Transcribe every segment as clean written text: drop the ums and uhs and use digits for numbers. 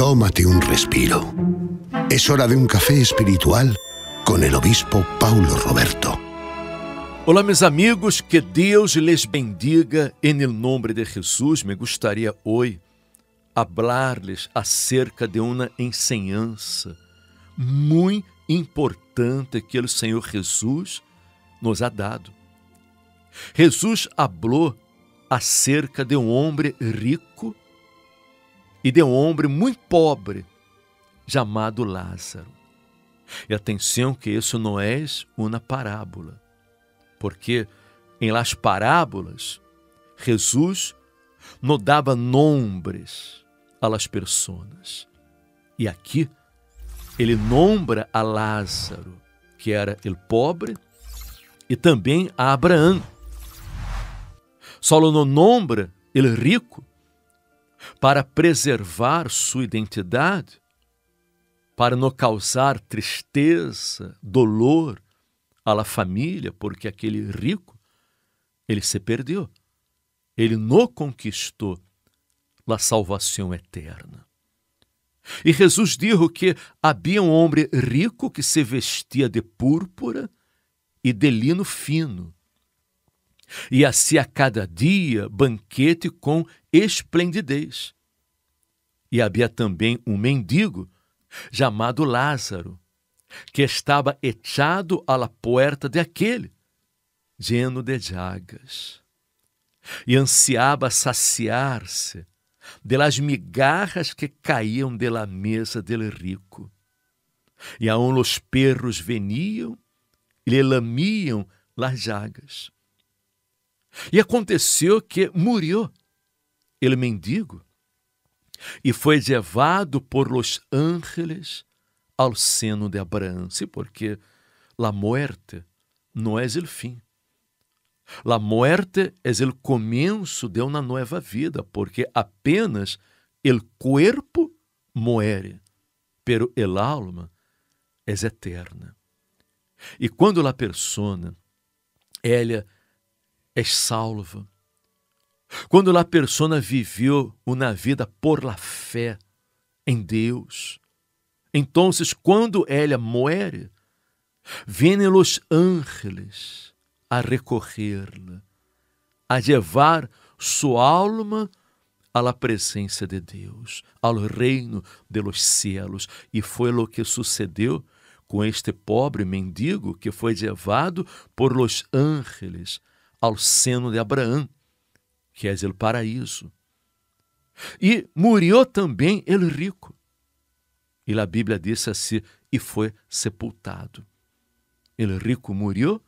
Tómate un respiro. Es hora de un café espiritual con el obispo Paulo Roberto. Olá, meus amigos, que Deus les bendiga em nome de Jesus. Me gostaria hoje hablar-lhes acerca de uma enseñança muito importante que o Senhor Jesus nos ha dado. Jesus falou acerca de um homem rico e de um homem muito pobre chamado Lázaro. E atenção que isso não é uma parábola, porque em las parábolas Jesus não dava nomes a las personas. E aqui ele nombra a Lázaro, que era o pobre, e também a Abraão. Só não nombra o rico para preservar sua identidade, para não causar tristeza, dolor à la família, porque aquele rico, ele se perdeu. Ele não conquistou a salvação eterna. E Jesus disse que havia um homem rico que se vestia de púrpura e de lino fino, e hacía cada dia banquete com esplendidez. E havia também um mendigo chamado Lázaro, que estava echado à la puerta de aquele, lleno de llagas, e ansiava saciar-se de las migajas que caíam de la mesa del rico. E aún os perros veniam e lhe lamiam las llagas. E aconteceu que murió el mendigo e foi levado por los ángeles ao seno de Abraão. Sim, porque la muerte não é o fim. La muerte é o começo de uma nova vida, porque apenas el cuerpo muere, pero el alma é eterna. E quando a persona ela é salva, quando a persona viveu uma vida por la fé em Deus, então, quando ela muere, vêm os ángeles a recorrer-la, a levar sua alma à la presença de Deus, ao reino de los cielos. E foi o que sucedeu com este pobre mendigo que foi levado por los ángeles ao seno de Abraão, que é o paraíso. E murió também el rico. E a Bíblia diz assim, e foi sepultado. El rico murió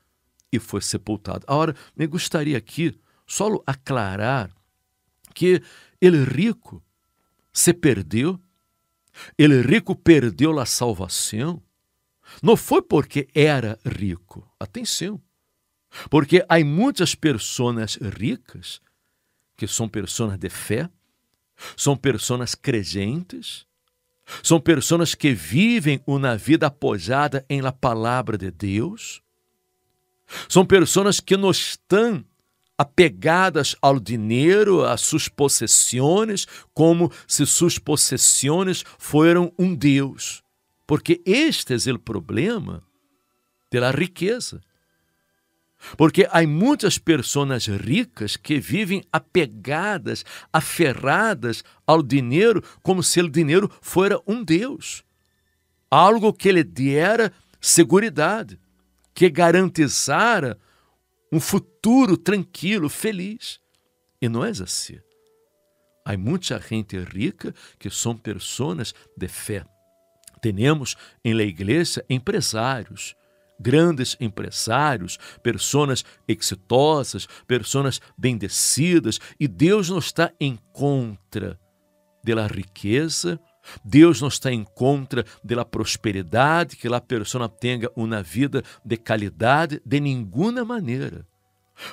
e foi sepultado. Agora, me gostaria aqui só aclarar que el rico se perdeu, el rico perdeu a salvação, não foi porque era rico. Atenção, porque há muitas pessoas ricas que são pessoas de fé, são pessoas creyentes, são pessoas que vivem uma vida apoiada em la palavra de Deus, são pessoas que não estão apegadas ao dinheiro, a suas possessões, como se suas possessões foram um Deus. Porque este é o problema da riqueza. Porque há muitas pessoas ricas que vivem apegadas, aferradas ao dinheiro, como se o dinheiro fosse um Deus. Algo que lhe diera seguridade, que garantizara um futuro tranquilo, feliz. E não é assim. Há muita gente rica que são pessoas de fé. Temos em la igreja empresários, grandes empresários, pessoas exitosas, pessoas bendecidas, e Deus não está em contra da riqueza, Deus não está em contra da prosperidade, que a pessoa tenha uma vida de qualidade de nenhuma maneira.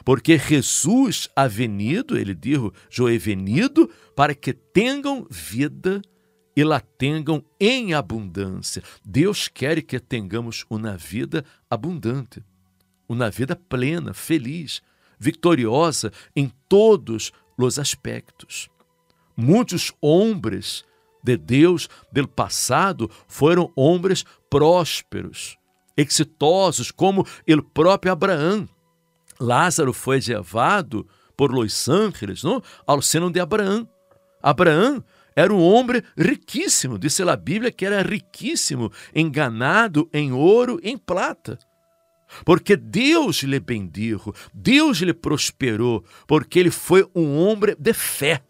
Porque Jesus ha venido, ele disse, eu he venido para que tenham vida e la tenham em abundância. Deus quer que tenhamos uma vida abundante, uma vida plena, feliz, vitoriosa em todos os aspectos. Muitos homens de Deus del passado foram homens prósperos, exitosos, como o próprio Abraão. Lázaro foi levado por los ángeles, não, ao seno de Abraão. Abraão era um homem riquíssimo, disse a Bíblia que era riquíssimo em ganado, em ouro, em prata. Porque Deus lhe bendijo, Deus lhe prosperou, porque ele foi um homem de fé,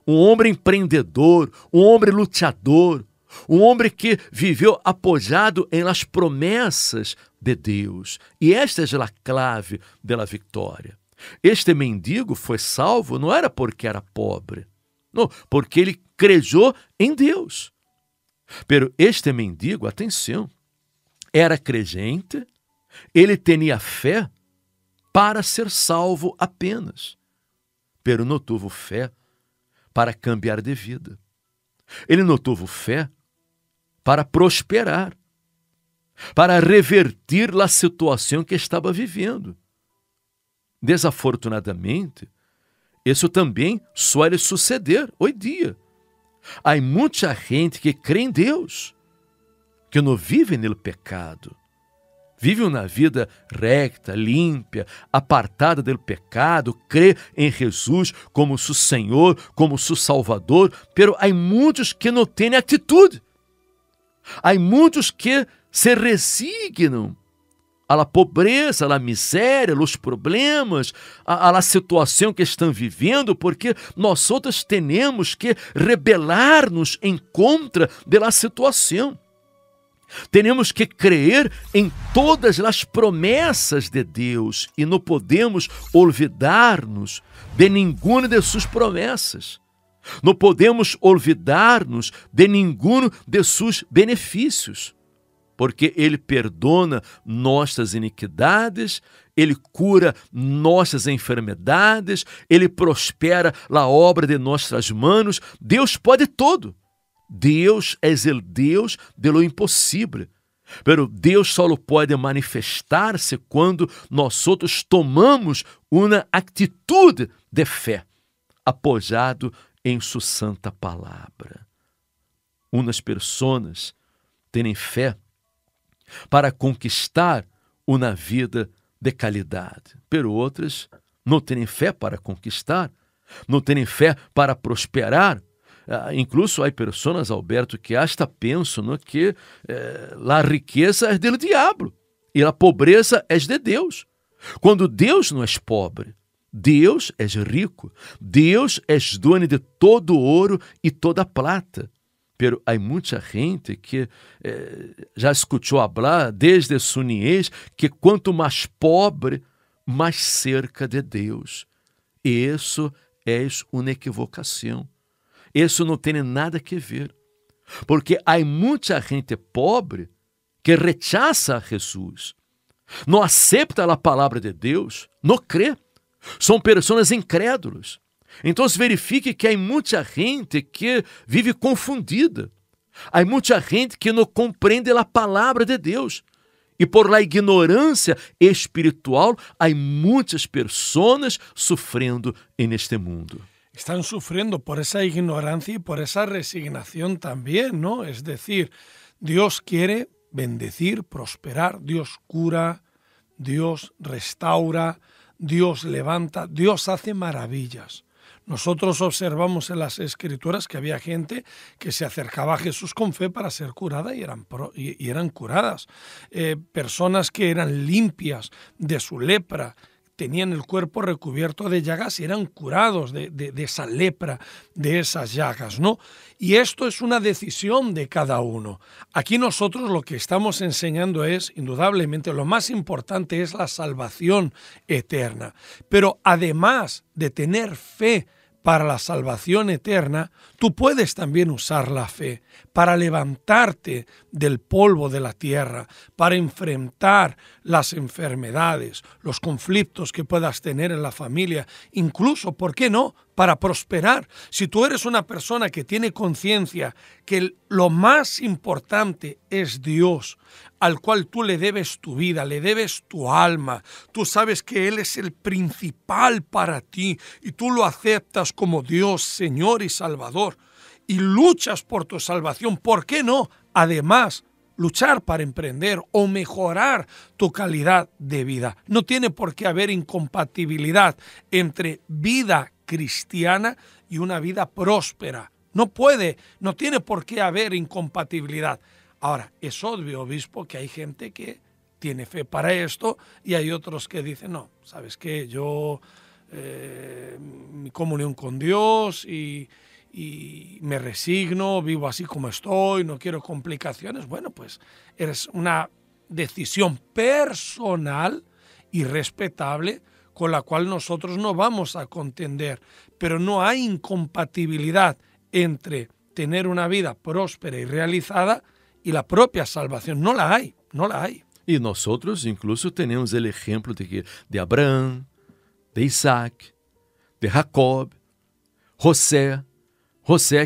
um homem empreendedor, um homem lutador, um homem que viveu apoiado em las promessas de Deus. E esta é a clave da vitória. Este mendigo foi salvo não era porque era pobre, não, porque ele creu em Deus. Pero este mendigo, atenção, era crente, ele tinha fé para ser salvo apenas, pero não teve fé para cambiar de vida. Ele não teve fé para prosperar, para revertir a situação que estava vivendo. Desafortunadamente, isso também suele suceder hoje em dia. Há muita gente que crê em Deus, que não vive no pecado, vive uma vida recta, limpa, apartada do pecado, crê em Jesus como seu Senhor, como seu Salvador, pero há muitos que não têm atitude. Há muitos que se resignam à pobreza, à miséria, aos problemas, à situação que estão vivendo, porque nós outros temos que rebelar-nos em contra da situação. Temos que crer em todas as promessas de Deus e não podemos olvidar-nos de nenhuma de suas promessas. Não podemos olvidar-nos de nenhum de seus benefícios, porque Ele perdona nossas iniquidades, Ele cura nossas enfermidades, Ele prospera a obra de nossas mãos. Deus pode tudo. Deus é o Deus de lo impossível. Pero Deus só pode manifestar-se quando nós outros tomamos uma atitude de fé, apoiado em sua santa palavra. Umas pessoas têm fé para conquistar uma vida de qualidade, pero outras não têm fé para conquistar, não têm fé para prosperar. Incluso há pessoas, Alberto, que hasta pensam que a riqueza é do diabo e a pobreza é de Deus, quando Deus não é pobre. Deus é rico, Deus é dono de todo ouro e toda prata. Pero há muita gente que já escutou falar desde sua niñez que quanto mais pobre, mais cerca de Deus. E isso é uma equivocação. Isso não tem nada a ver. Porque há muita gente pobre que rechaça a Jesus, não aceita a palavra de Deus, não crê. São pessoas incrédulas. Então verifique que há muita gente que vive confundida. Há muita gente que não compreende a palavra de Deus. E por la ignorância espiritual, há muitas pessoas sofrendo neste mundo. Están sufriendo por esa ignorancia y por esa resignación también, ¿no? Es decir, Dios quiere bendecir, prosperar, Dios cura, Dios restaura, Dios levanta, Dios hace maravillas. Nosotros observamos en las Escrituras que había gente que se acercaba a Jesús con fe para ser curada y eran curadas. Personas que eran limpias de su lepra, tenían el cuerpo recubierto de llagas y eran curados de esa lepra, de esas llagas, ¿no? Y esto es una decisión de cada uno. Aquí nosotros lo que estamos enseñando es, indudablemente, lo más importante es la salvación eterna. Pero además de tener fe para la salvación eterna, tú puedes también usar la fe para levantarte del polvo de la tierra, para enfrentar las enfermedades, los conflictos que puedas tener en la familia, incluso, ¿por qué no?, para prosperar. Si tú eres una persona que tiene conciencia que lo más importante es Dios, al cual tú le debes tu vida, le debes tu alma, tú sabes que Él es el principal para ti y tú lo aceptas como Dios, Señor y Salvador, y luchas por tu salvación, ¿por qué no? Además, luchar para emprender o mejorar tu calidad de vida. No tiene por qué haber incompatibilidad entre vida cristiana y una vida próspera. No tiene por qué haber incompatibilidad. Ahora, es obvio, obispo, que hay gente que tiene fe para esto y hay otros que dicen, no, ¿sabes qué? Yo, mi comunión con Dios y me resigno, vivo así como estoy, no quiero complicaciones. Bueno, pues es una decisión personal y respetable con la cual nosotros no vamos a contender, pero no hay incompatibilidad entre tener una vida próspera y realizada y la propia salvación. No la hay. E nós outros, incluso, temos o exemplo de Abraão, de Isaac, de Jacob, José,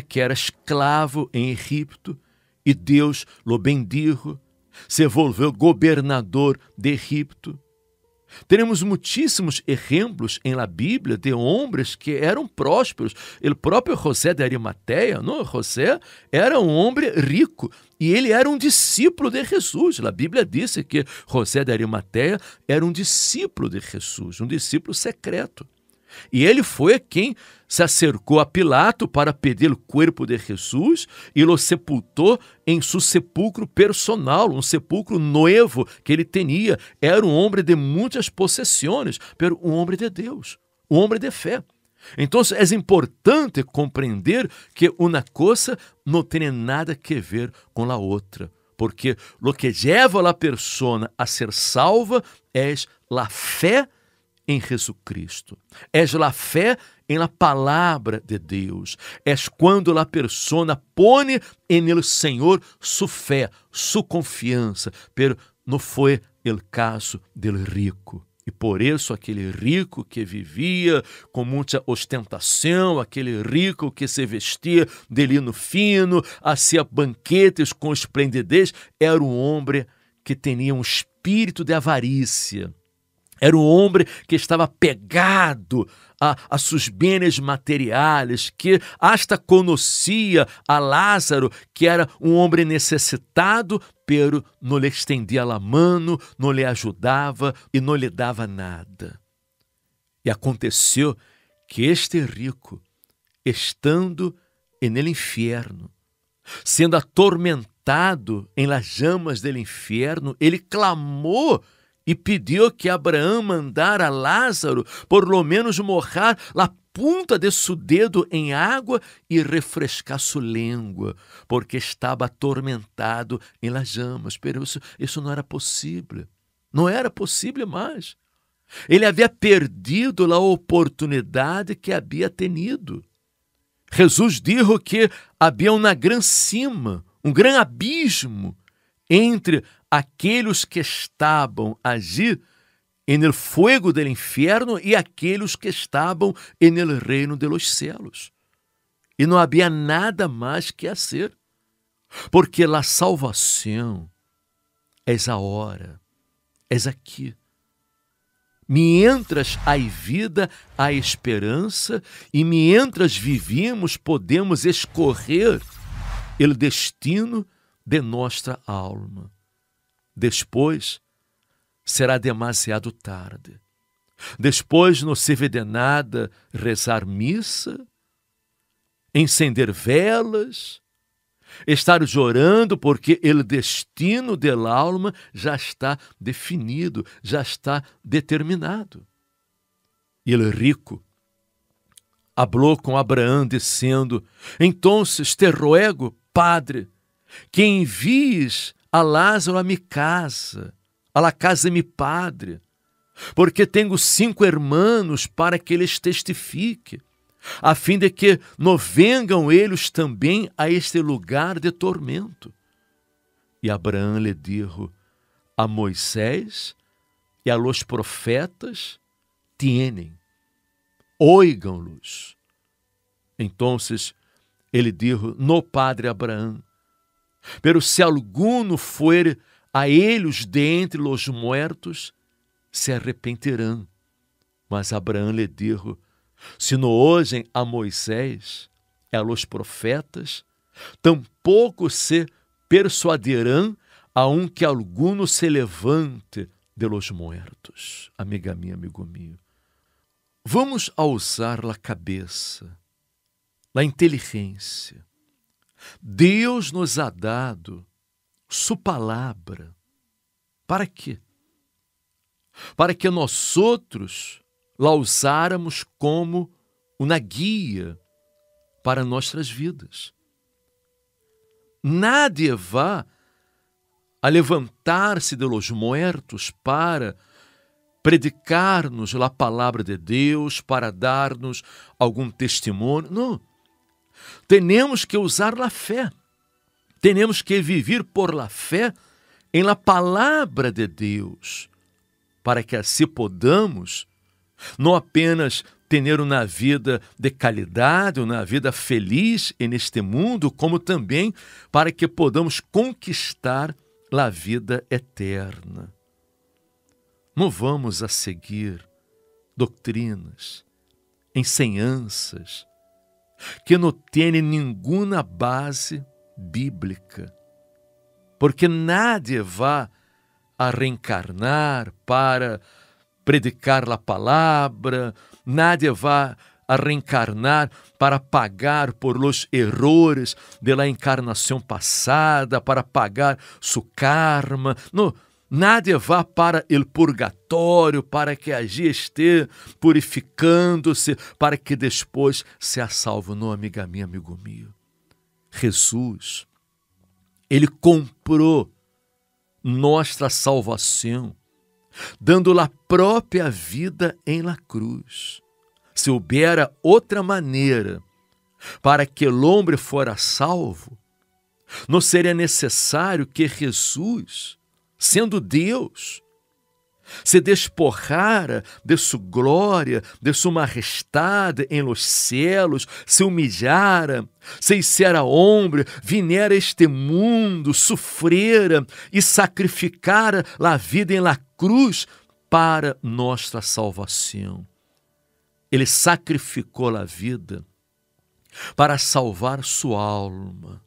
que era escravo em Egipto, e Deus lo bendijo, se volveu governador de Egipto. Temos muitíssimos exemplos em la Bíblia de homens que eram prósperos. O próprio José de Arimateia, não? José era um homem rico e ele era um discípulo de Jesus. A Bíblia disse que José de Arimateia era um discípulo de Jesus, um discípulo secreto. E ele foi quem se acercou a Pilato para pedir o corpo de Jesus e o sepultou em seu sepulcro personal, um sepulcro novo que ele tinha. Era um homem de muitas possessões, pero um homem de Deus, um homem de fé. Então, é importante compreender que uma coisa não tem nada que ver com a outra, porque o que leva a pessoa a ser salva é a fé em Jesucristo. És la fé em la palavra de Deus. És quando a persona pone en el Senhor su fé, su confiança. Pero não foi el caso del rico. E por isso aquele rico que vivia com muita ostentação, aquele rico que se vestia de lino fino, hacía banquetes com esplendidez, era um homem que tinha um espírito de avarícia. Era um homem que estava pegado a seus bens materiais, que hasta conhecia a Lázaro, que era um homem necessitado, pero não lhe estendia a mano, não lhe ajudava e não lhe dava nada. E aconteceu que este rico, estando no inferno, sendo atormentado em las llamas do inferno, ele clamou e pediu que Abraão mandara a Lázaro, por lo menos mojar a punta de seu dedo em água e refrescar sua língua, porque estava atormentado em las llamas. Pero isso não era possível. Não era possível mais. Ele havia perdido a oportunidade que havia tenido. Jesus disse que havia uma grande cima, um grande abismo entre aqueles que estavam allí en el fuego del inferno e aqueles que estavam en el reino de los cielos. E não havia nada mais que fazer, porque a salvação é agora, é aqui. Mientras há vida, há esperança, e mientras vivimos, podemos escorrer o destino de nossa alma. Depois será demasiado tarde. Depois não serve de nada rezar missa, encender velas, estar chorando porque o destino del alma já está definido, já está determinado. E o rico falou com Abraão dizendo: "Entonces te ruego, Padre, que envies a Lázaro a mi casa, a la casa de mi padre, porque tenho 5 hermanos para que eles testifiquem, a fim de que não venham eles também a este lugar de tormento." E Abraão lhe dijo: "A Moisés e a los profetas tienen, oigan-los." Entonces ele dijo: "No, padre Abraão, pero se alguno fuere a eles de entre los muertos, se arrepentirão." Mas Abraão lhe dijo: "Se não ouvem a Moisés a los profetas, tampouco se persuadirão aunque alguno se levante de los muertos. Amiga minha, amigo meu, vamos a usar a cabeça, a inteligência. Deus nos ha dado sua palavra. Para quê? Para que nós outros la usáramos como uma guia para nossas vidas. Nadie vá a levantar-se de los muertos para predicar-nos a palavra de Deus, para dar-nos algum testemunho. Não. Temos que usar a fé. Temos que viver por la fé em la palavra de Deus, para que assim podamos não apenas ter uma vida de qualidade, uma vida feliz neste mundo, como também para que podamos conquistar a vida eterna. Não vamos a seguir doutrinas, ensinanças que não têm nenhuma base bíblica, porque nadie vai a reencarnar para predicar a palavra, nadie vai a reencarnar para pagar por los errores de la encarnação passada, para pagar su karma. Não, nadie vai para el purgatório para que allí esteja purificando-se, para que depois seja salvo. Não, amiga minha, amigo meu. Jesus, Ele comprou nossa salvação, dando a própria vida em la cruz. Se houbera outra maneira para que o homem fora salvo, não seria necessário que Jesus, sendo Deus, se desporrara de sua glória, de sua majestade em los cielos, se humilhara, se hiciera homem, viniera a este mundo, sofrera e sacrificara a vida em la cruz para nossa salvação. Ele sacrificou a vida para salvar sua alma,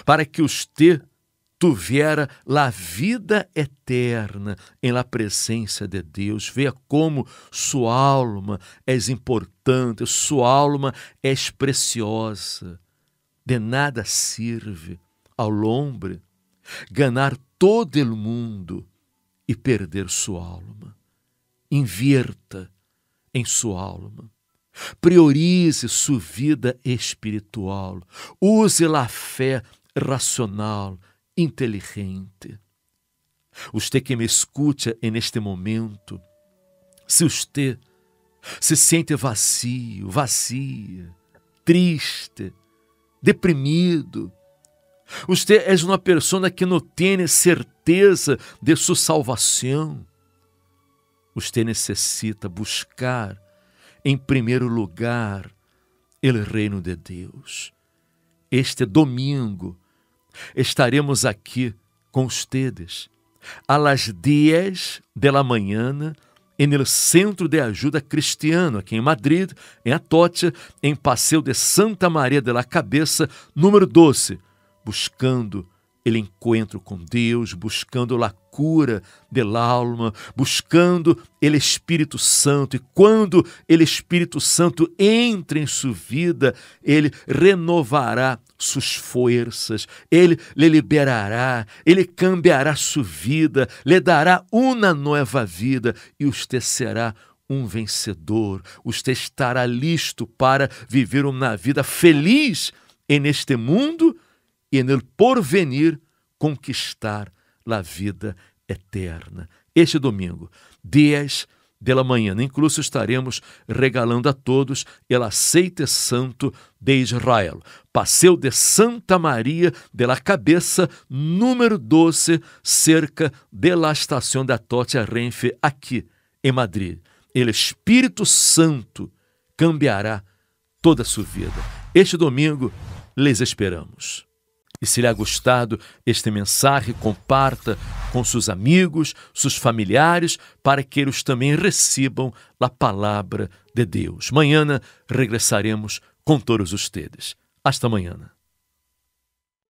para que usted tuviera a vida eterna em la presença de Deus. Veja como sua alma é importante, sua alma é preciosa. De nada sirve ao homem ganhar todo o mundo e perder sua alma. Invierta em sua alma. Priorize sua vida espiritual. Use a fé racional, inteligente. Você que me escuta neste momento, se você se sente vazio, vazia, triste, deprimido, você é uma pessoa que não tem certeza de sua salvação, você necessita buscar em primeiro lugar o reino de Deus. Este domingo estaremos aqui com ustedes a las 10 de la mañana en el Centro de Ajuda Cristiano, aqui em Madrid, em Atocha, em Passeio de Santa Maria de la Cabeça, número 12, buscando o encontro com Deus, buscando a cura del alma, buscando o Espírito Santo. E quando o Espírito Santo entra em sua vida, ele renovará suas forças, ele lhe liberará, ele cambiará sua vida, lhe dará uma nova vida e você será um vencedor. Você estará listo para viver uma vida feliz neste mundo e no porvenir conquistar a vida eterna. Este domingo, 10 da manhã, incluso estaremos regalando a todos o aceite santo de Israel. Passeio de Santa Maria de la Cabeça, número 12, cerca de la estação da Atocha Renfe, aqui em Madrid. O Espírito Santo cambiará toda a sua vida. Este domingo, les esperamos. E se lhe ha gostado este mensagem, comparta com seus amigos, seus familiares, para que eles também recebam a palavra de Deus. Amanhã regressaremos com todos ustedes. Hasta mañana.